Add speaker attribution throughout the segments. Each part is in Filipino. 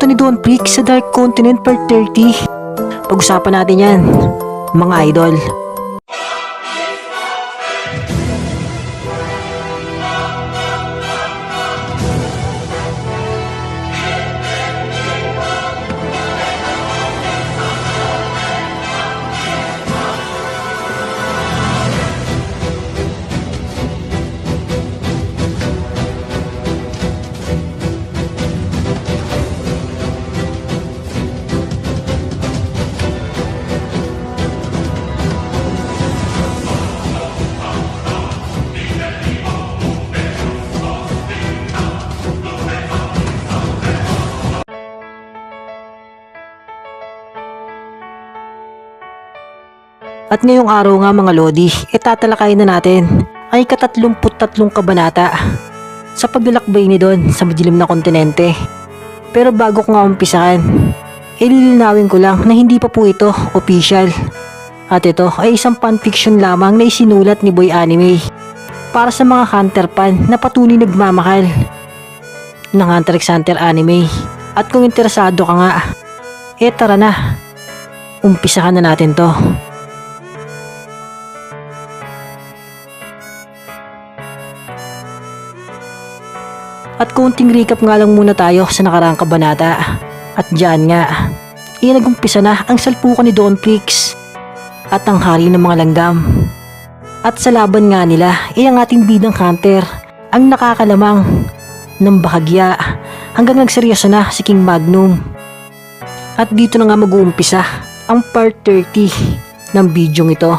Speaker 1: punto ni Don Prix sa Dark Continent Part 30. Pag-usapan natin yan, mga idol. At ngayong araw nga mga Lodi, tatalakayin na natin ay ika-33 kabanata sa paglalakbay ni Don sa madilim na kontinente. Pero bago ko nga umpisahan, lilinawin ko lang na hindi pa po ito official. At ito ay isang fanfiction lamang na isinulat ni Boy Anime para sa mga Hunter fan na patuloy nagmamahal ng Hunter x Hunter anime. At kung interesado ka nga, tara na, umpisahan na natin to. At konting recap nga lang muna tayo sa nakaraang kabanata. At dyan nga, nagumpisa na ang salpukan ni Don Prix at ang hari ng mga langgam. At sa laban nga nila, ang ating bidang Hunter ang nakakalamang ng bahagya hanggang nagseryoso na si King Magnum. At dito na nga mag-uumpisa ang part 30 ng bidyong ito.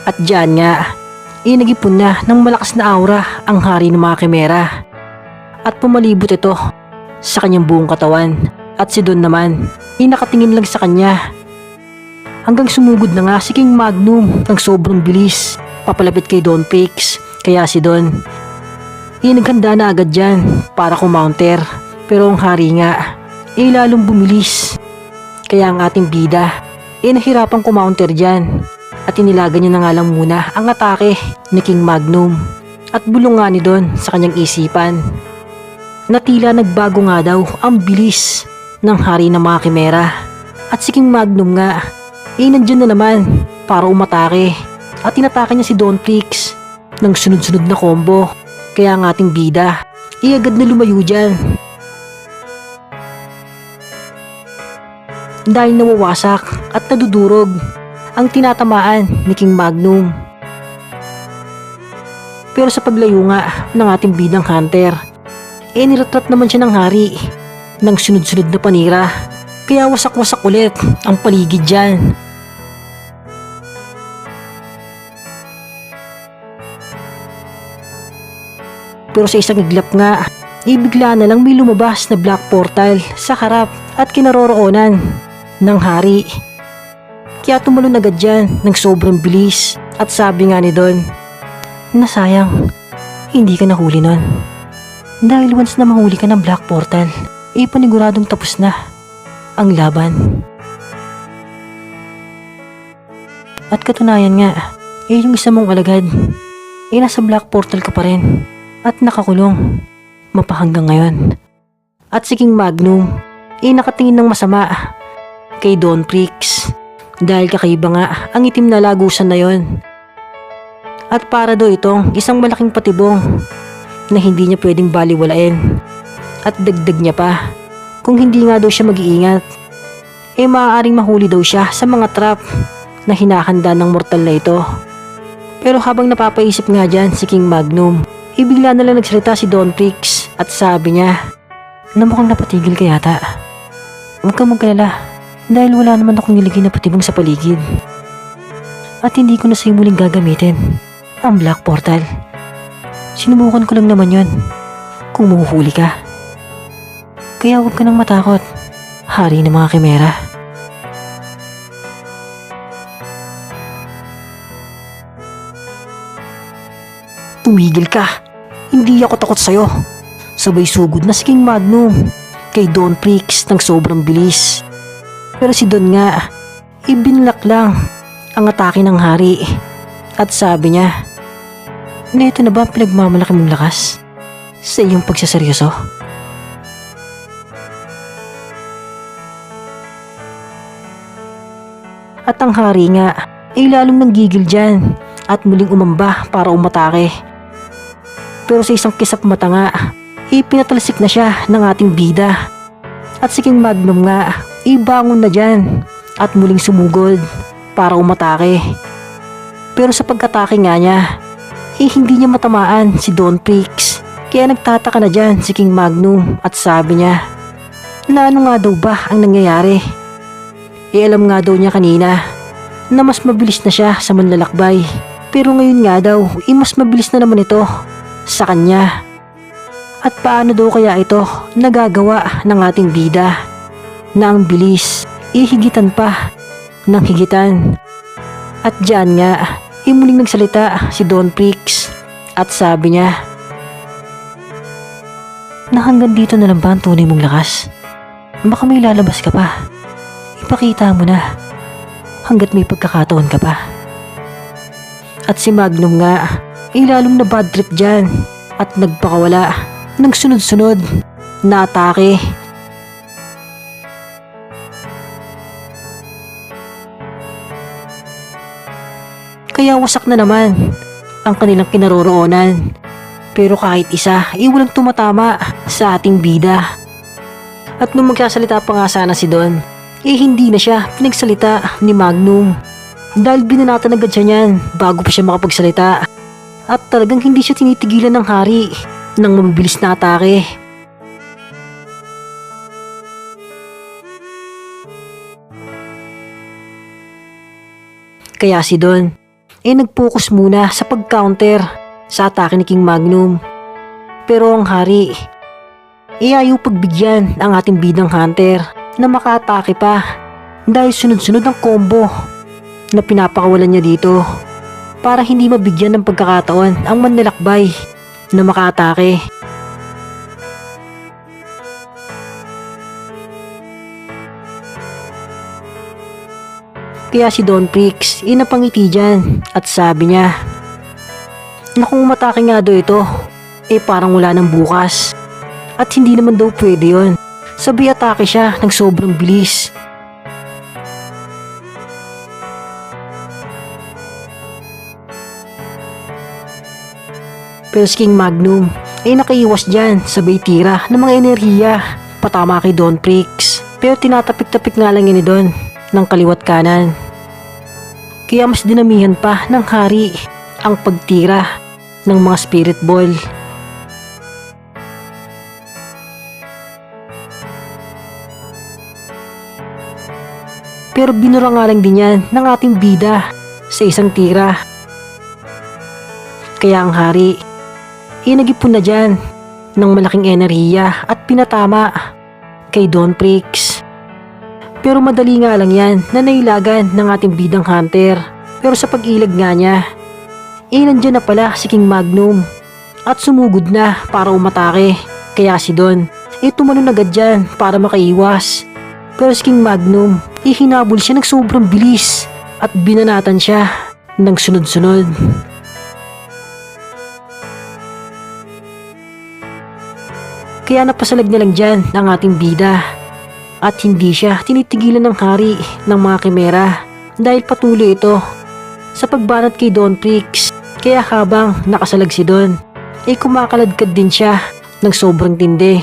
Speaker 1: At dyan nga, nag-ipon na ng malakas na aura ang hari ng mga Chimera. At pumalibot ito sa kanyang buong katawan. At si Don naman, nakatingin lang sa kanya. Hanggang sumugod na nga si King Magnum ng sobrang bilis, papalapit kay Don Prix. Kaya si Don, naghanda na agad dyan para kumounter. Pero ang hari nga, lalong bumilis. Kaya ang ating bida, nahirapang kumounter dyan. At inilagan niya na nga lang muna ang atake ni King Magnum. At bulong nga ni Don sa kanyang isipan na tila nagbago nga daw ang bilis ng hari ng mga Chimera. At si King Magnum nga, nandyan na naman para umatake. At tinatake niya si Don Prix ng sunod-sunod na combo. Kaya ang ating bida, agad na lumayo dyan. Dahil nawawasak at nadudurog ang tinatamaan ni King Magnum. Pero sa paglayo nga ng ating bidang Hunter, niretrat naman siya ng hari ng sunod-sunod na panira. Kaya wasak-wasak ulit ang paligid dyan. Pero sa isang iglap nga, bigla na lang may lumabas na black portal sa harap at kinaroroonan ng hari. Kaya tumalon agad dyan ng sobrang bilis. At sabi nga ni Don, nasayang hindi ka nahuli nun. Dahil once na mahuli ka ng black portal, paniguradong tapos na ang laban. At katunayan nga, yung isa mong alagad, nasa black portal ka pa rin at nakakulong mapahanggang ngayon. At si King Magnum, nakatingin ng masama kay Don Prix. Dahil kakaiba nga ang itim na lagusan na yon. At para daw itong isang malaking patibong na hindi niya pwedeng baliwalain. At dagdag niya pa, kung hindi nga daw siya mag-iingat, maaaring mahuli daw siya sa mga trap na hinahanda ng mortal na ito. Pero habang napapaisip nga dyan si King Magnum, bigla na lang nagsalita si Don Prix at sabi niya na mukhang napatigil ka yata. Huwag kang magkalala. Dahil wala naman akong nilagay na patibong sa paligid. At hindi ko na sa'yo muling gagamitin ang black portal. Sinubukan ko lang naman yon kung mahuhuli ka. Kaya huwag ka nang matakot, hari ng mga Chimera. Tumigil ka, hindi ako takot sa'yo. Sabay sugod na si King Magnum kay Don Prix ng sobrang bilis. Pero si Don nga, ibinlak lang ang atake ng hari. At sabi niya, "Neto na ba ang pinagmamalaki mong lakas sa iyong pagsaseryoso?" At ang hari nga ay lalong nanggigil dyan at muling umamba para umatake. Pero sa isang kisap mata nga, ipinatalsik na siya ng ating bida. At si King Magnum nga, ibangon na dyan at muling sumugod para umatake. Pero sa pagkatake nga niya, hindi niya matamaan si Don Prix. Kaya nagtataka na dyan si King Magnum at sabi niya, na ano nga daw ba ang nangyayari? Alam nga daw niya kanina na mas mabilis na siya sa manlalakbay. Pero ngayon nga daw, mas mabilis na naman ito sa kanya. At paano daw kaya ito nagagawa ng ating bida na ang bilis higitan pa ng higitan? At dyan nga, muling nagsalita si Don Prix at sabi niya, "Na hanggang dito na lang ba ang tunay mong lakas? Baka may lalabas ka pa. Ipakita mo na hanggat may pagkakataon ka pa." At si Magnum nga lalong na bad trip dyan at nagpakawala ng sunod-sunod na atake. Kaya wasak na naman ang kanilang kinaroroonan. Pero kahit isa walang tumatama sa ating bida. At nung magsasalita pa nga sana si Don, hindi na siya pinagsalita ni Magnum. Dahil binanatan agad siya niyan bago pa siya makapagsalita. At talagang hindi siya tinitigilan ng hari ng mabilis na atake. Kaya si Don nag-focus muna sa pag-counter sa atake ni King Magnum. Pero ang hari ayaw pagbigyan ang ating bidang hunter na maka-atake pa dahil sunod-sunod ang combo na pinapakawalan niya dito para hindi mabigyan ng pagkakataon ang manlalakbay na maka-atake. Kaya si Don Prix napangiti dyan at sabi niya, na kung umatake nga daw ito, parang wala nang bukas. At hindi naman daw pwede yun. Sabay atake siya ng sobrang bilis. Pero si King Magnum nakaiwas dyan, sabay tira ng mga enerhiya patama kay Don Prix. Pero tinatapik-tapik nga lang ni Don ng kaliwat kanan. Kaya mas dinamihan pa ng hari ang pagtira ng mga spirit ball. Pero binura nga lang din yan ng ating bida sa isang tira. Kaya ang hari nag-ipon na dyan ng malaking enerhiya at pinatama kay Don Prix. Pero madali nga lang yan na nailagan ng ating bidang hunter. Pero sa pag-ilag nga niya, nandyan na pala si King Magnum at sumugod na para umatake. Kaya si Don tumalon agad dyan para makaiwas. Pero si King Magnum hinabol siya ng sobrang bilis at binanatan siya ng sunod-sunod. Kaya napasalag na lang dyan ang ating bida. At hindi siya tinitigilan ng hari ng mga kimera dahil patuloy ito sa pagbanat kay Don Prix. Kaya habang nakasalag si Don, kumakaladkad din siya ng sobrang tindi.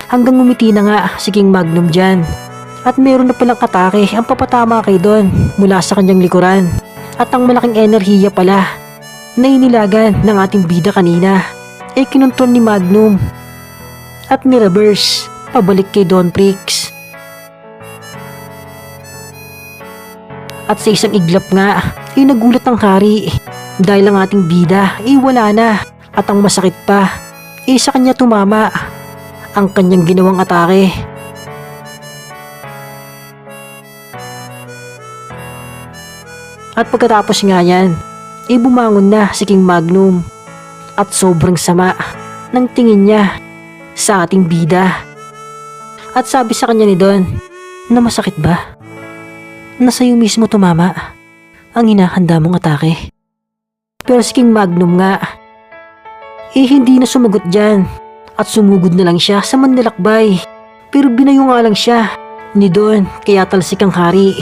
Speaker 1: Hanggang umiti na nga si King Magnum dyan. At meron na palang atake ang papatama kay Don mula sa kanyang likuran. At ang malaking enerhiya pala na inilagan ng ating bida kanina kinontrol ni Magnum at ni-reverse pabalik kay Don Prix. At sa isang iglap nga nagulat ang hari dahil ang ating bida wala na at ang masakit pa sa kanya tumama ang kanyang ginawang atake. At pagkatapos nga yan bumangon na si King Magnum at sobrang sama ng tingin niya sa ating bida At sabi sa kanya ni Don na masakit ba? Na sa'yo mismo tumama ang hinahanda mong atake. Pero si King Magnum nga, hindi na sumagot dyan at sumugod na lang siya sa manlalakbay. Pero binayo nga lang siya ni Don kaya talsik ang hari.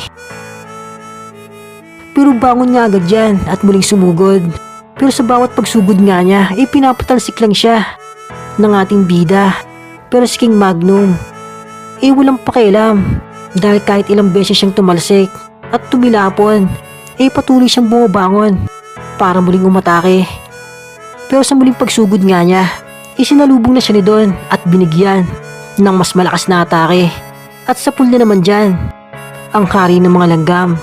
Speaker 1: Pero bangon nga agad dyan at muling sumugod. Pero sa bawat pagsugod nga niya, pinapatalsik lang siya ng ating bida. Pero si King Magnum, walang pakialam dahil kahit ilang beses siyang tumalsik at tumilapon, patuloy siyang bumabangon para muling umatake. Pero sa muling pagsugod nga niya, isinalubong na siya ni Don at binigyan ng mas malakas na atake. At sa pool na naman dyan, ang hari ng mga langgam.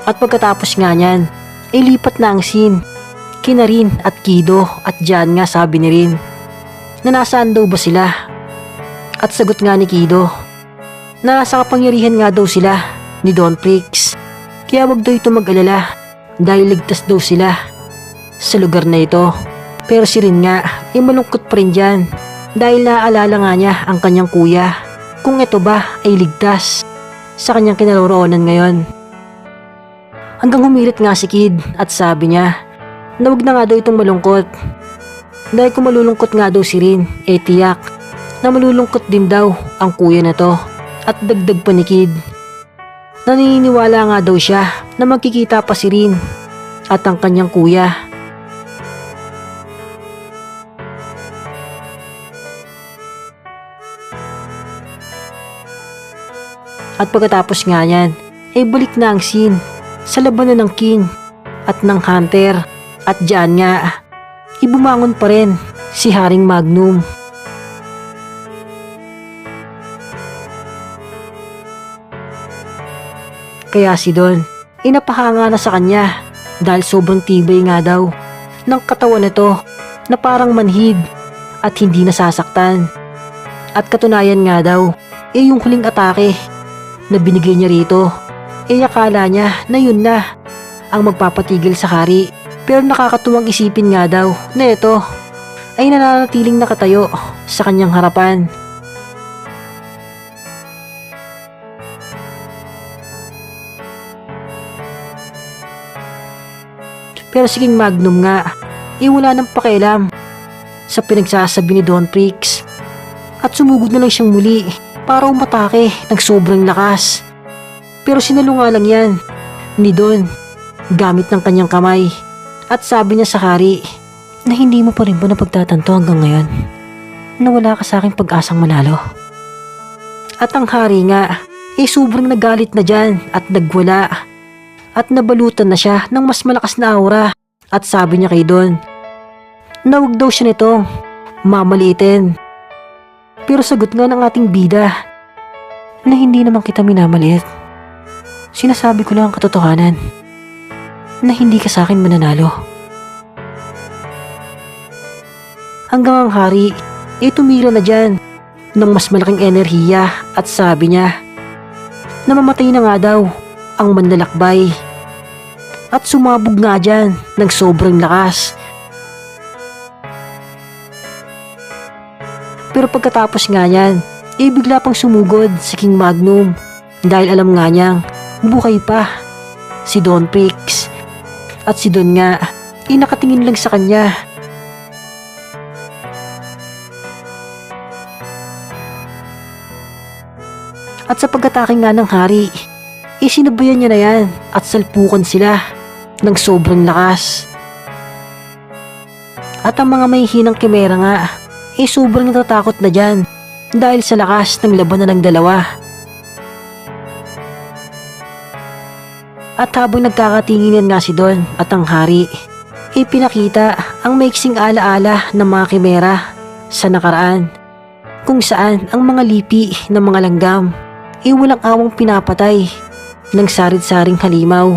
Speaker 1: At pagkatapos nga niyan, lipat na ang scene. Kina Rin at Kido at Jan nga sabi ni Rin na nasaan daw ba sila. At sagot nga ni Kido na nasa kapangyarihan nga daw sila ni Don Prix. Kaya wag daw ito mag-alala dahil ligtas daw sila sa lugar na ito. Pero si Rin nga malungkot pa rin dyan dahil naaalala nga niya ang kanyang kuya kung ito ba ay ligtas sa kanyang kinaroroonan ngayon. Hanggang humirit nga si Kid at sabi niya na wag na nga daw itong malungkot. Dahil kung malulungkot nga daw si Rin, tiyak na malulungkot din daw ang kuya na to. At dagdag pa ni Kid, naniniwala nga daw siya na magkikita pa si Rin at ang kanyang kuya. At pagkatapos nga yan, balik na ang scene sa labanan ng King at ng Hunter. At dyan nga, bumangon pa rin si Haring Magnum. Kaya si Don, napahanga na sa kanya dahil sobrang tibay nga daw ng katawan nito na parang manhid at hindi nasasaktan. At katunayan nga daw, yung huling atake na binigay niya rito, akala niya na yun na ang magpapatigil sa hari. Pero nakakatuwang isipin nga daw na ito ay nananatiling nakatayo sa kanyang harapan. Pero si King Magnum nga, wala nang pakialam sa pinagsasabi ni Don Prix at sumugod na lang siyang muli para umatake ng sobrang lakas. Pero sinalo nga lang yan ni Don gamit ng kanyang kamay. At sabi niya sa hari na hindi mo pa rin ba napagtatanto hanggang ngayon na wala ka sa aking pag-asang manalo. At ang hari nga sobrang nagalit na dyan at nagwala at nabalutan na siya ng mas malakas na aura. At sabi niya kay Don na wag daw siya nitong mamaliitin. Pero sagot nga ng ating bida na hindi naman kita minamaliit. Sinasabi ko lang ang katotohanan na hindi ka sa akin mananalo. Hanggang ang hari tumira na dyan ng mas malaking enerhiya at sabi niya na mamatay na nga daw ang manlalakbay. At sumabog nga dyan ng sobrang lakas. Pero pagkatapos nga yan, bigla pang sumugod si King Magnum dahil alam nga niyang buhay pa si Don Prix. At si Don nga, nakatingin lang sa kanya. At sa pag-atake nga ng hari, sinabayan niya na yan at salpukan sila ng sobrang lakas. At ang mga may hinang kimera nga, sobrang natatakot na dyan dahil sa lakas ng labanan ng dalawa. At habang nagkakatinginan nga si Don at ang hari, pinakita ang maiksing alaala ng mga kimera sa nakaraan, kung saan ang mga lipi ng mga langgam walang awang pinapatay ng sarid-saring halimaw.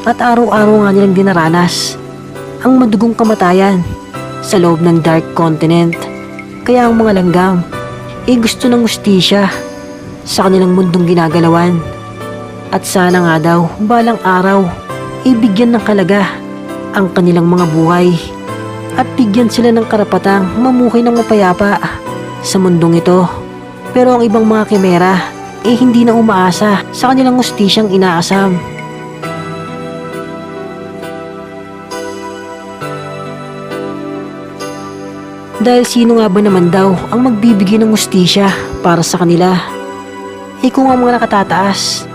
Speaker 1: At araw-araw nga nilang dinaranas ang madugong kamatayan sa loob ng Dark Continent. Kaya ang mga langgam gusto ng hustisya sa kanilang mundong ginagalawan. At sana nga daw, balang araw, ibigyan ng kalaga ang kanilang mga buhay at bigyan sila ng karapatang mamuhay ng mapayapa sa mundong ito. Pero ang ibang mga kimera hindi na umaasa sa kanilang hustisyang inaasam. Dahil sino nga ba naman daw ang magbibigay ng hustisya para sa kanila? Kung ang mga nakatataas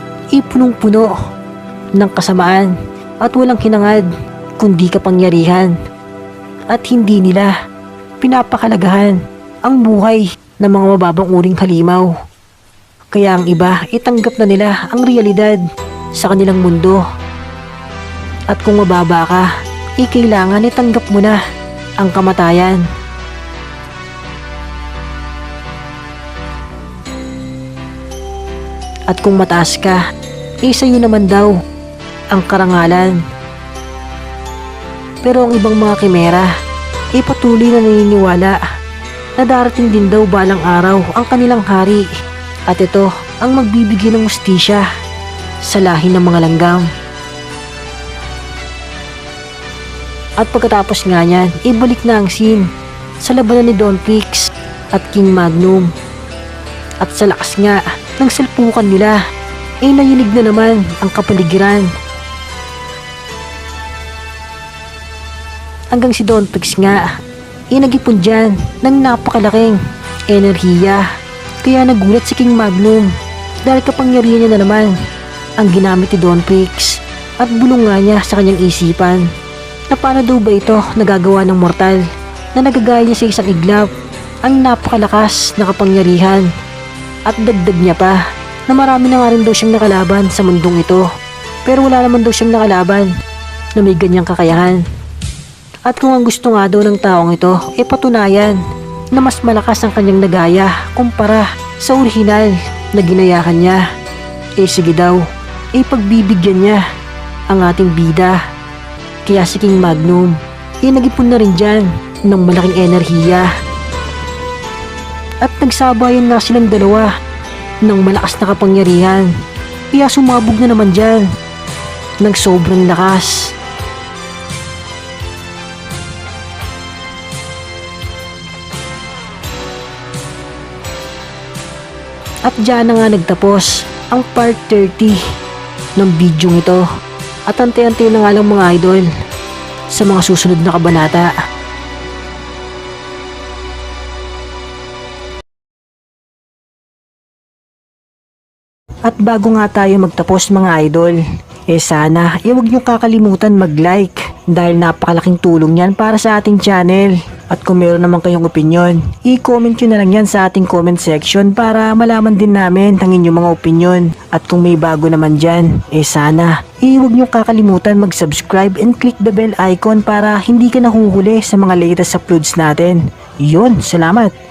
Speaker 1: punong-puno ng kasamaan at walang hinangad kundi kapangyarihan, at hindi nila pinapakalagahan ang buhay ng mga mababang uring halimaw. Kaya ang iba itanggap na nila ang realidad sa kanilang mundo. At kung mababa ka, kailangan itanggap mo na ang kamatayan. At kung mataas ka, sa'yo naman daw ang karangalan. Pero ang ibang mga kimera patuloy na naniniwala na darating din daw balang araw ang kanilang hari, at ito ang magbibigay ng hustisya sa lahi ng mga langgam. At pagkatapos nga niyan, ibalik na ang scene sa labanan ni Don Fix at King Magnum. At sa lakas nga ng salpukan nila, nayinig na naman ang kapaligiran. Hanggang si Don Fix nga nag-ipon dyan ng napakalaking enerhiya. Kaya nagulat si King Magnum dahil kapangyarihan niya na naman ang ginamit ni Don Fix. At bulong nga niya sa kanyang isipan na paano daw ba ito nagagawa ng mortal na nagagaya niya sa isang iglap ang napakalakas na kapangyarihan. At dagdag niya pa na marami na nga rin daw siyang nakalaban sa mundong ito, pero wala naman daw siyang nakalaban na may ganyang kakayahan. At kung ang gusto nga daw ng taong ito patunayan na mas malakas ang kanyang nagaya kumpara sa orihinal na ginayahan niya, sige daw, pagbibigyan niya ang ating bida. Kaya si King Magnum nag-ipon na rin dyan ng malaking enerhiya. At nagsabayan na silang dalawa ng malakas na kapangyarihan. Kaya sumabog na naman dyan ng sobrang lakas. At dyan na nga nagtapos ang part 30 ng video ito. At ante-ante na nga lang mga idol sa mga susunod na kabanata. At bago nga tayo magtapos mga idol, sana huwag niyo kakalimutan mag-like dahil napakalaking tulong yan para sa ating channel. At kung meron naman kayong opinyon, i-comment nyo na lang yan sa ating comment section para malaman din namin ang inyong mga opinyon. At kung may bago naman dyan, sana huwag niyo kakalimutan mag-subscribe and click the bell icon para hindi ka nahuhuli sa mga latest uploads natin. Yun, salamat!